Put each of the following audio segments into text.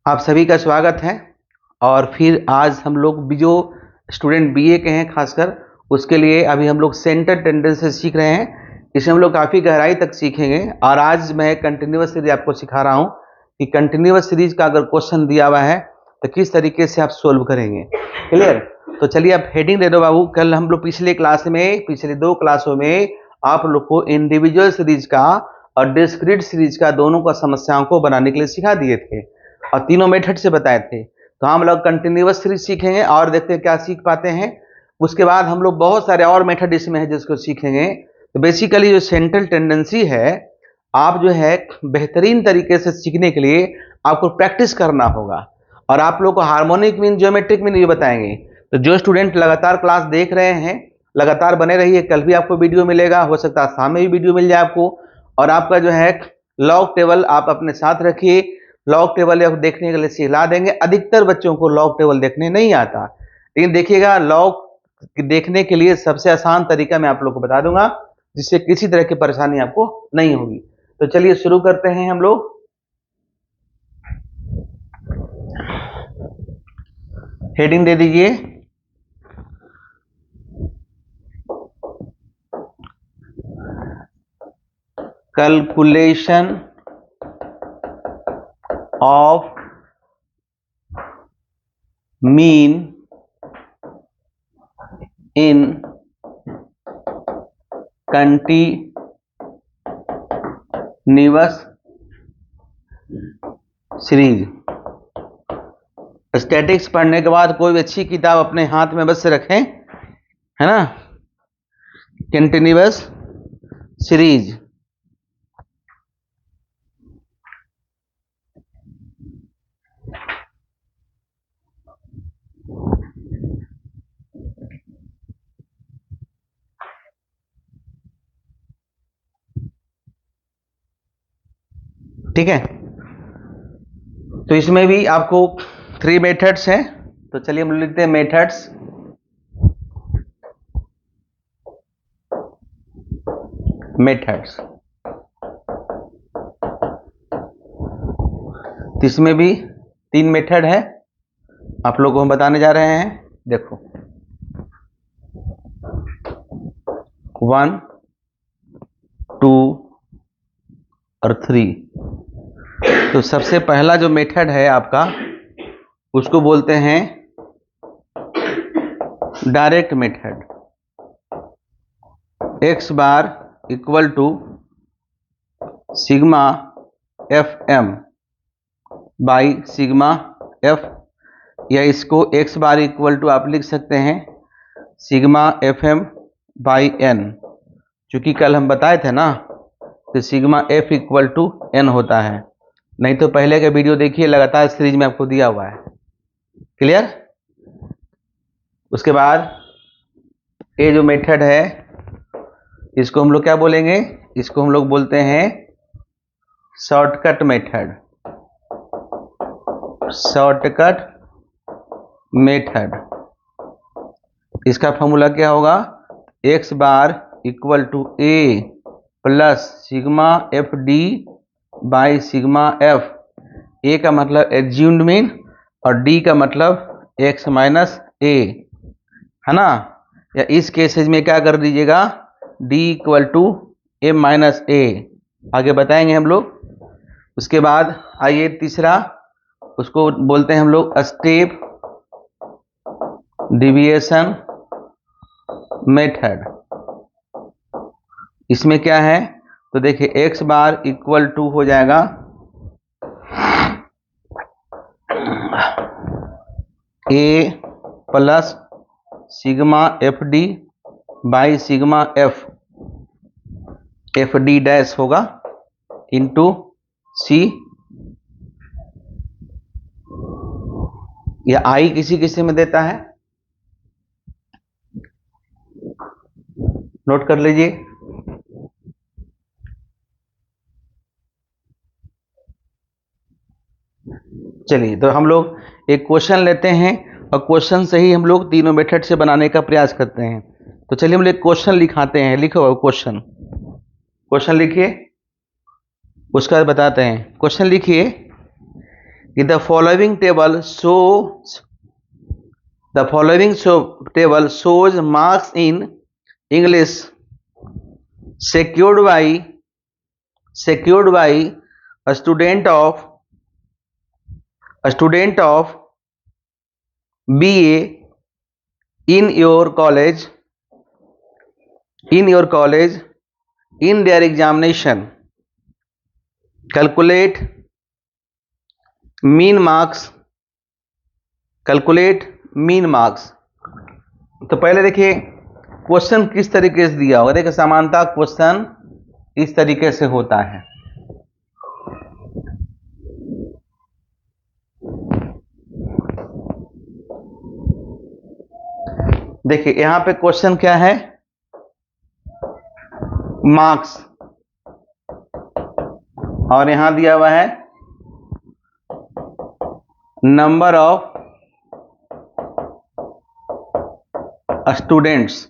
आप सभी का स्वागत है। और फिर आज हम लोग जो स्टूडेंट बीए के हैं खासकर उसके लिए अभी हम लोग सेंटर टेंडेंसी सीख रहे हैं। इसमें हम लोग काफ़ी गहराई तक सीखेंगे और आज मैं कंटिन्यूअस सीरीज आपको सिखा रहा हूँ कि कंटिन्यूअस सीरीज का अगर क्वेश्चन दिया हुआ है तो किस तरीके से आप सोल्व करेंगे। क्लियर? तो चलिए आप हेडिंग दे दो बाबू। कल हम लोग पिछले दो क्लासों में आप लोग को इंडिविजुअल सीरीज का और डिस्क्रीट सीरीज का दोनों का समस्याओं को बनाने के लिए सिखा दिए थे और तीनों मेथड से बताए थे। तो हम लोग कंटिन्यूअस सीरीज सीखेंगे और देखते हैं क्या सीख पाते हैं। उसके बाद हम लोग बहुत सारे और मेथड इसमें है जिसको सीखेंगे। तो बेसिकली जो सेंट्रल टेंडेंसी है, आप जो है बेहतरीन तरीके से सीखने के लिए आपको प्रैक्टिस करना होगा और आप लोग को हार्मोनिक मीन, ज्योमेट्रिक मीन ये बताएंगे। तो जो स्टूडेंट लगातार क्लास देख रहे हैं लगातार बने रहिए। कल भी आपको वीडियो मिलेगा, हो सकता है शाम में भी वीडियो मिल जाए आपको। और आपका जो है लॉग टेबल आप अपने साथ रखिए। लॉग टेबल देखने के लिए सिखला देंगे। अधिकतर बच्चों को लॉग टेबल देखने नहीं आता, लेकिन देखिएगा लॉग देखने के लिए सबसे आसान तरीका मैं आप लोग को बता दूंगा जिससे किसी तरह की परेशानी आपको नहीं होगी। तो चलिए शुरू करते हैं हम लोग। हेडिंग दे दीजिए calculation of mean in continuous series. Statics पढ़ने के बाद कोई भी अच्छी किताब अपने हाथ में बस से रखें, है ना। कंटिन्यूअस सीरीज ठीक है। तो इसमें भी आपको 3 मेथड्स हैं। तो चलिए हम लिखते हैं मेथड्स। तो इसमें भी 3 मेथड है, आप लोगों को हम बताने जा रहे हैं। देखो 1, 2 और 3। तो सबसे पहला जो मेथड है आपका उसको बोलते हैं direct method. x bar equal to sigma F M by sigma F, या इसको x बार इक्वल टू आप लिख सकते हैं sigma F M by N. चूंकि कल हम बताए थे ना तो sigma F equal to N होता है। नहीं तो पहले का वीडियो देखिए, लगातार सीरीज में आपको दिया हुआ है। क्लियर? उसके बाद ये जो मेथड है इसको हम लोग क्या बोलेंगे? इसको हम लोग बोलते हैं शॉर्टकट मेथड। शॉर्टकट मेथड, इसका फॉर्मूला क्या होगा? x bar equal to a plus sigma F D by sigma F. A का मतलब एज्यूम्ड मीन और डी का मतलब x माइनस ए, है ना। या इस केसेज में क्या कर दीजिएगा, d equal to A minus A. आगे बताएंगे हम लोग। उसके बाद आइए तीसरा, उसको बोलते हैं हम लोग स्टेप डिविएशन मेथड। इसमें क्या है तो देखिए x बार इक्वल टू हो जाएगा a plus sigma F D by sigma F, F D dash होगा इंटू सी, या आई किसी किसी में देता है, नोट कर लीजिए। चलिए तो हम लोग एक क्वेश्चन लेते हैं और क्वेश्चन से ही हम लोग तीनों मेथड से बनाने का प्रयास करते हैं। तो चलिए हम लोग क्वेश्चन लिखाते हैं। लिखो क्वेश्चन लिखिए, उसका बताते हैं। क्वेश्चन लिखिए कि the following table shows marks in English secured by a student of BA in your college in their examination. Calculate mean marks. तो पहले देखिए क्वेश्चन किस तरीके से दिया होगा। देखिए समानता क्वेश्चन इस तरीके से होता है। देखिए यहां पे क्वेश्चन क्या है, मार्क्स, और यहां दिया हुआ है number of students.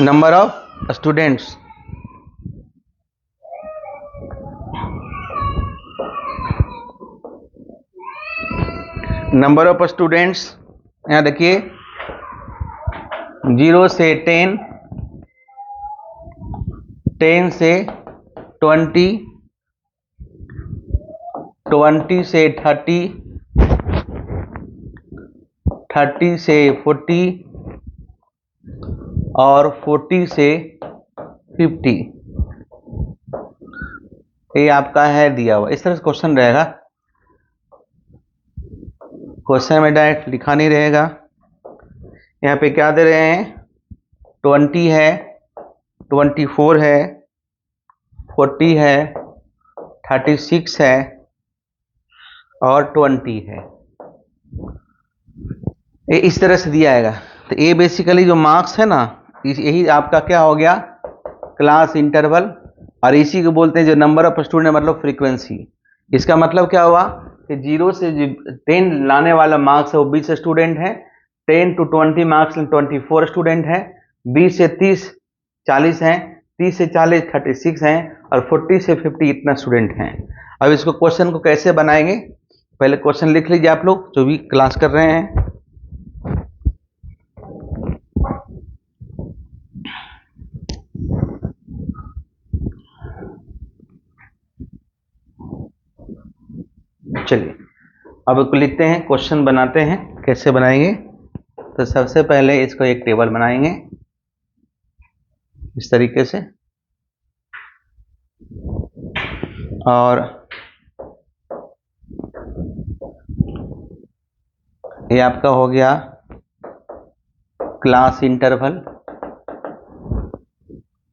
Number of students यहां देखिए 0 से 10, 10 से 20, 20 से 30, 30 से 40 और 40 से 50। ये आपका है दिया हुआ। इस तरह से क्वेश्चन रहेगा। क्वेश्चन में डायरेक्ट लिखा नहीं रहेगा। यहाँ पे क्या दे रहे हैं, 20 है, 24 है, 40 है, 36 है और 20 है। ये इस तरह से दिया आएगा। तो ये बेसिकली जो मार्क्स है ना, यही आपका क्या हो गया, क्लास इंटरवल। और इसी को बोलते हैं जो नंबर ऑफ स्टूडेंट मतलब फ्रीक्वेंसी। इसका मतलब क्या हुआ कि 0 से 10 लाने वाला मार्क्स है वो 20 स्टूडेंट है, 10 to 20 मार्क्स 24 स्टूडेंट है, 20 से 30 40 हैं, 30 से 40 36 हैं और 40 से 50 इतना स्टूडेंट हैं। अब इसको क्वेश्चन को कैसे बनाएंगे, पहले क्वेश्चन लिख लीजिए आप लोग जो भी क्लास कर रहे हैं। चलिए अब इसको लिखते हैं, क्वेश्चन बनाते हैं। कैसे बनाएंगे, तो सबसे पहले इसको एक टेबल बनाएंगे इस तरीके से, और ये आपका हो गया क्लास इंटरवल,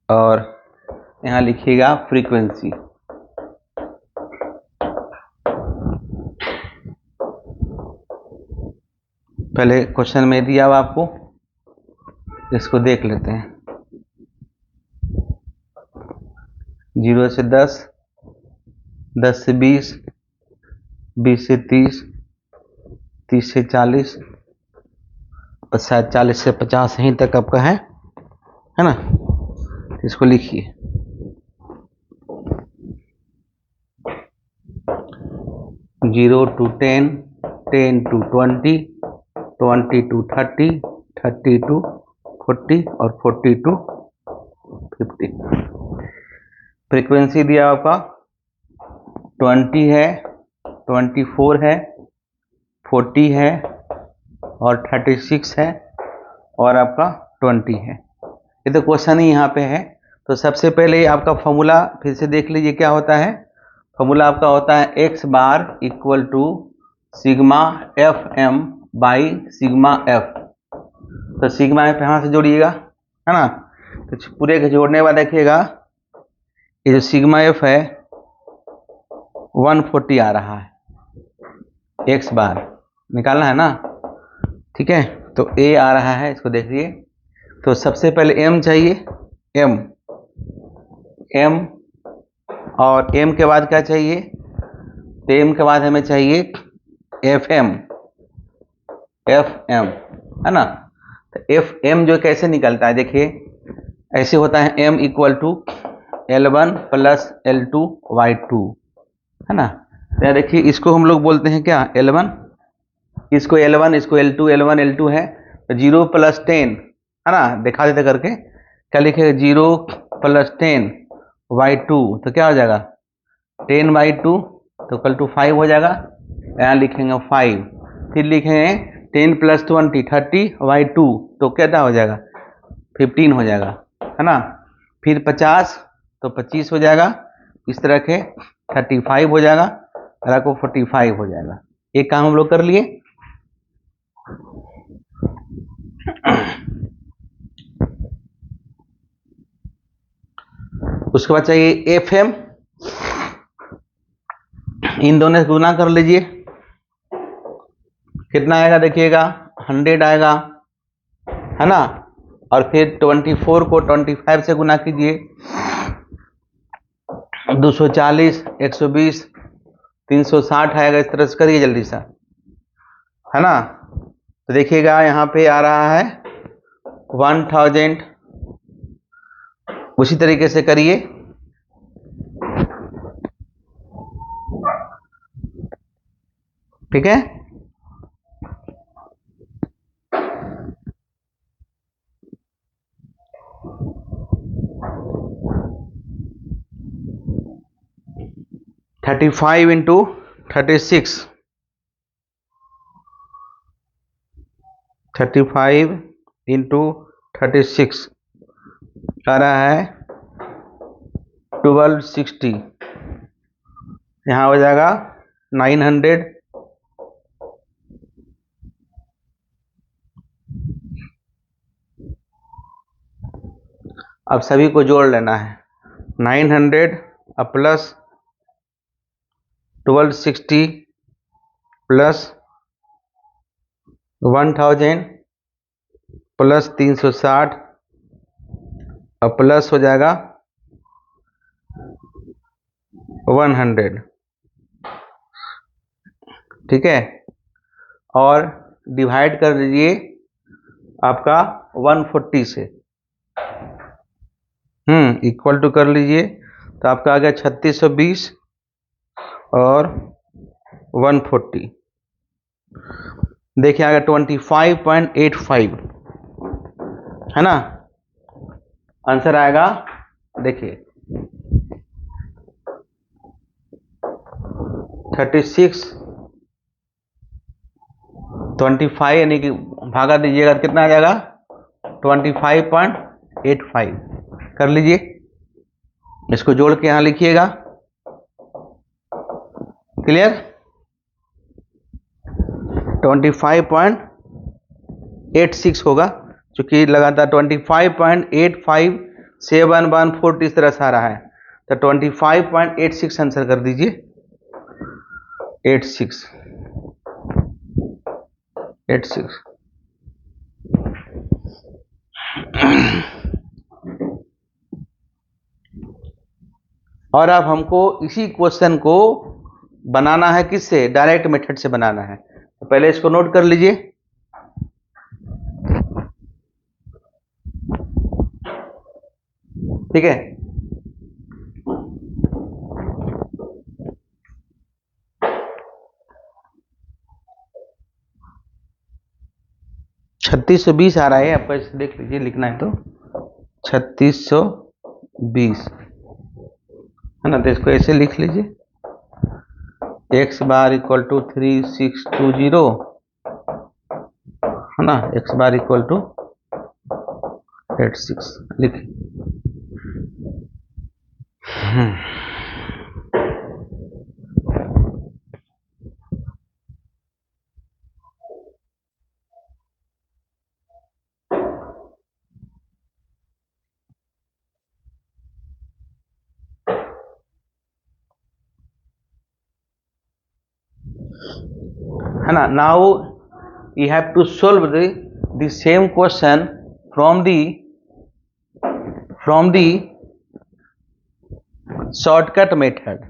और यहां लिखिएगा फ्रीक्वेंसी। पहले क्वेश्चन में दिया हुआ आपको, इसको देख लेते हैं। 0 से 10, 10 से 20, 20 से 30, 30 से 40 और शायद 40 से 50 यहीं तक आपका है ना। इसको लिखिए। Zero to 10, 10 to 20, 20 to 30, 30 to 40 और 40 to 50। फ्रीक्वेंसी दिया आपका 20 है, 24 है, 40 है और 36 है और आपका 20 है। ये तो क्वेश्चन ही यहाँ पे है। तो सबसे पहले आपका फॉर्मूला फिर से देख लीजिए क्या होता है। फॉर्मूला आपका होता है x bar equal to sigma F M by sigma F. तो सिग्मा एफ यहाँ से जोड़िएगा, है ना। तो पूरे के जोड़ने के बाद देखिएगा ये जो सिग्मा एफ है 140 आ रहा है, x बार निकालना है ना, ठीक है। तो a आ रहा है, इसको देखिए। तो सबसे पहले m चाहिए, m और m के बाद क्या चाहिए, तो m के बाद हमें चाहिए fm, है ना। तो fm जो कैसे निकलता है देखिए, ऐसे होता है m equal to L1 plus L2 y2, है ना। यहाँ देखिए इसको हम लोग बोलते हैं क्या, L1, इसको L1, इसको L2, L1 L2 है तो 0 + 10 है ना, दिखा देते करके, क्या लिखेगा 0 + 10/2 तो क्या हो जाएगा 10/2 तो इक्वल टू 5 हो जाएगा। यहाँ लिखेंगे 5, फिर लिखेंगे 10 + 20 30/2 तो क्या हो जाएगा 15 हो जाएगा, है ना। फिर 50 तो 25 हो जाएगा, इस तरह के 35 हो जाएगा, और को 45 हो जाएगा। एक काम हम लोग कर लिए। उसके बाद चाहिए FM, इन दोनों से गुना कर लीजिए, कितना आएगा देखिएगा 100 आएगा, है ना। और फिर 24 को 25 से गुना कीजिए, 240, 120, 360 आएगा, इस तरह से करिए जल्दी सा, है ना। तो देखिएगा यहाँ पे आ रहा है 1000, उसी तरीके से करिए। ठीक है, (35 × 36) 35 × 36 आ रहा है 1260, यहाँ हो जाएगा 900। अब सभी को जोड़ लेना है, 900 प्लस 1260 प्लस 1000 प्लस 360 और प्लस हो जाएगा 100। ठीक है, और डिवाइड कर दीजिए आपका 140 से, इक्वल टू कर लीजिए, तो आपका आ गया 3620 और 140। देखिए आ गया 25.85, है ना। आंसर आएगा, देखिए 36 25 यानी कि भागा दीजिएगा तो कितना आ जाएगा 25.85। कर लीजिए, इसको जोड़ के यहां लिखिएगा। क्लियर, 25.86 होगा, क्योंकि लगातार 25.85 7 1 4 इस तरह से आ रहा है, तो 25.86 आंसर कर दीजिए। 86 और अब हमको इसी क्वेश्चन को बनाना है, किससे, डायरेक्ट मेथड से बनाना है। तो पहले इसको नोट कर लीजिए। ठीक है, (3620) आ रहा है, आपको इसे देख लीजिए, लिखना है तो 3620, है ना। तो इसको ऐसे लिख लीजिए, x बार इक्वल टू 3620, है ना, x बार इक्वल टू 86 लिखिए। है ना। Now you have to solve the same question from the shortcut method,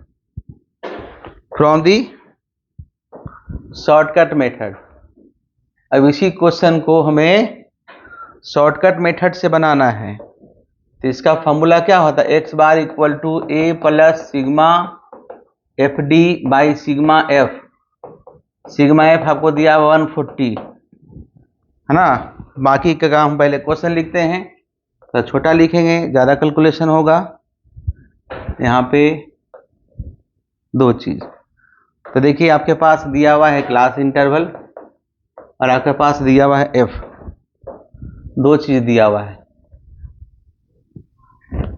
अब इसी क्वेश्चन को हमें शॉर्टकट मेथड से बनाना है। तो इसका फॉर्मूला क्या होता है, x bar equal to a plus sigma F D by sigma F. Sigma F आपको दिया 140 है ना। बाकी का काम पहले क्वेश्चन लिखते हैं, तो छोटा लिखेंगे, ज़्यादा कैलकुलेशन होगा। यहाँ पे दो चीज़, तो देखिए आपके पास दिया हुआ है क्लास इंटरवल और आपके पास दिया हुआ है एफ, दो चीज़ दिया हुआ है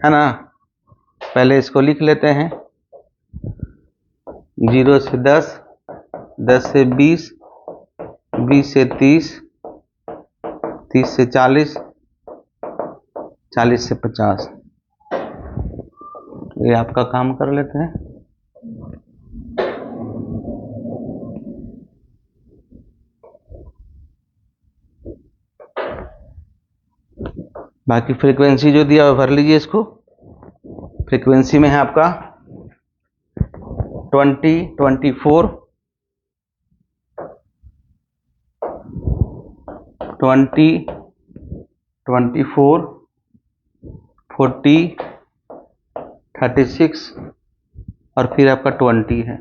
ना। पहले इसको लिख लेते हैं, 0 से 10, 10 से 20, 20 से 30, 30 से 40, 40 से 50। ये आपका काम कर लेते हैं। बाकी फ्रीक्वेंसी जो दिया भर लीजिए इसको। फ्रीक्वेंसी में है आपका 20, 24, 20, 24, 40, 36 और फिर आपका 20 है।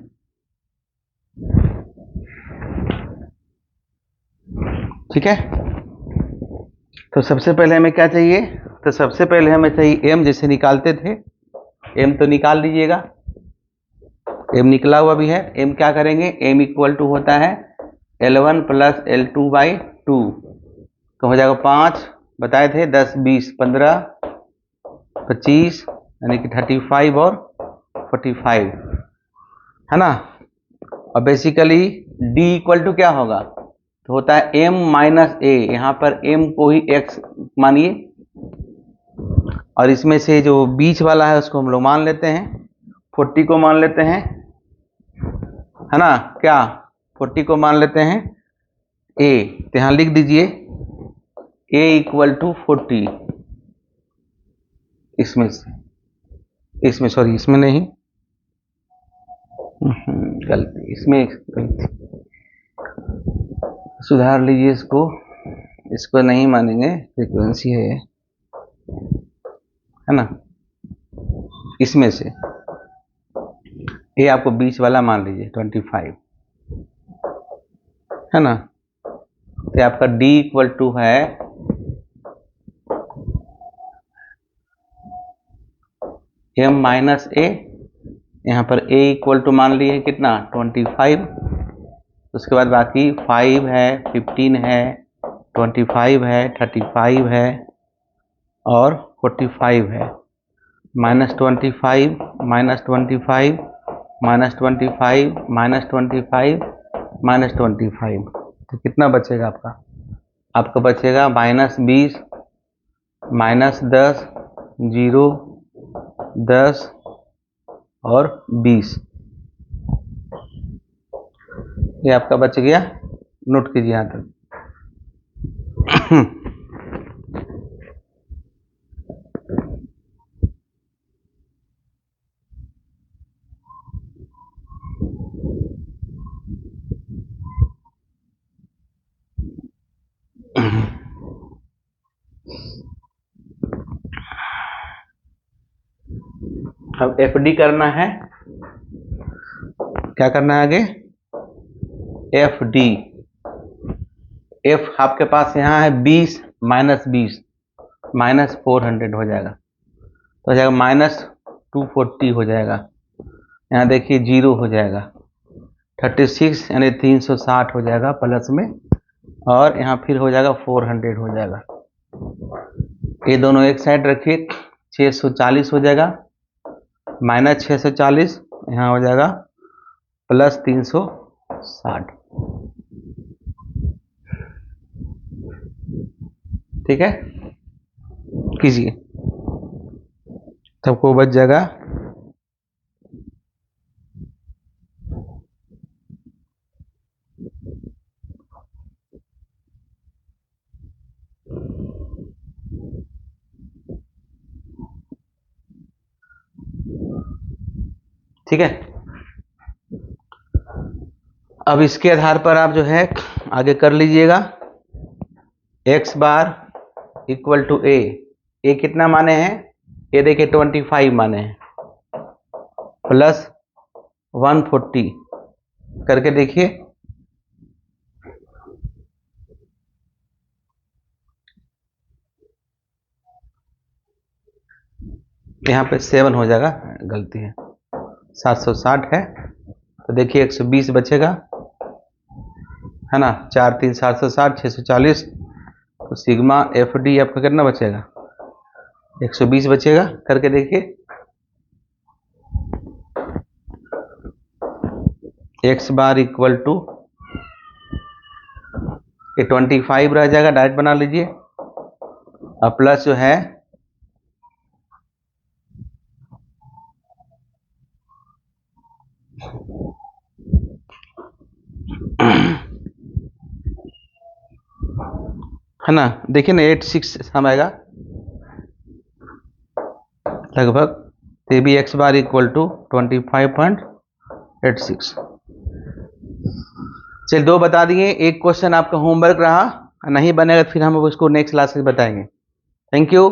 ठीक है, तो सबसे पहले हमें क्या चाहिए, तो सबसे पहले हमें चाहिए एम, जैसे निकालते थे एम, तो निकाल लीजिएगा। एम निकला हुआ भी है। एम क्या करेंगे, एम इक्वल टू होता है L1 प्लस L2 बाई 2, तो हो जाएगा 5 बताए थे, 10, 20, 15, 25 यानी कि 35 और 45 है ना। और बेसिकली D इक्वल टू क्या होगा, तो होता है M माइनस ए, यहाँ पर M को ही X मानिए और इसमें से जो बीच वाला है उसको हम लोग मान लेते हैं, 40 को मान लेते हैं है ना, क्या 40 को मान लेते हैं A, तो यहाँ लिख दीजिए A इक्वल टू 40, इसमें से, इसमें सॉरी इसमें नहीं, गलती इसमें गलती, सुधार लीजिए इसको, इसको नहीं मानेंगे, फ्रीक्वेंसी है ना। इसमें से ये आपको बीच वाला मान लीजिए 25 है ना, तो आपका D इक्वल टू है M माइनस ए, यहाँ पर A इक्वल टू मान लिए कितना 25, उसके बाद बाकी 5 है, 15 है, 25 है, 35 है और 45 है, -25, -25, -25, -25, -25, तो कितना बचेगा आपका, आपका बचेगा -20, -10, 0, 10 और 20, ये आपका बच गया। नोट कीजिए यहाँ तक। अब एफडी करना है, क्या करना है आगे, एफ डी। एफ आपके पास यहाँ है 20 माइनस 20, -400 हो जाएगा, तो हो जाएगा -240 हो जाएगा। यहाँ देखिए 0 हो जाएगा, 36 यानी 360 हो जाएगा प्लस में, और यहाँ फिर हो जाएगा 400 हो जाएगा। ये दोनों एक साइड रखिए, 640 हो जाएगा, -640 यहाँ हो जाएगा प्लस 360। ठीक है, कीजिए, सबको बच जाएगा। ठीक है, अब इसके आधार पर आप जो है आगे कर लीजिएगा। x बार इक्वल टू ए कितना माने हैं, ये देखिए 25 माने हैं, प्लस 140 करके देखिए। यहाँ पे 7 हो जाएगा, गलती है, 760 है तो देखिए 120 बचेगा, है ना। 4 3 760, 640, तो सिग्मा एफ डी आपका कितना बचेगा, 120 बचेगा करके देखिए। एक्स बार इक्वल टू 25 रह जाएगा, डायरेक्ट बना लीजिए, और प्लस जो है है ना, देखिए ना 86 हम आएगा लगभग, तो भी एक्स बार इक्वल टू 25.86। चलिए 2 बता दिए, एक क्वेश्चन आपका होमवर्क रहा, नहीं बनेगा फिर हम उसको नेक्स्ट क्लास में बताएंगे। Thank you.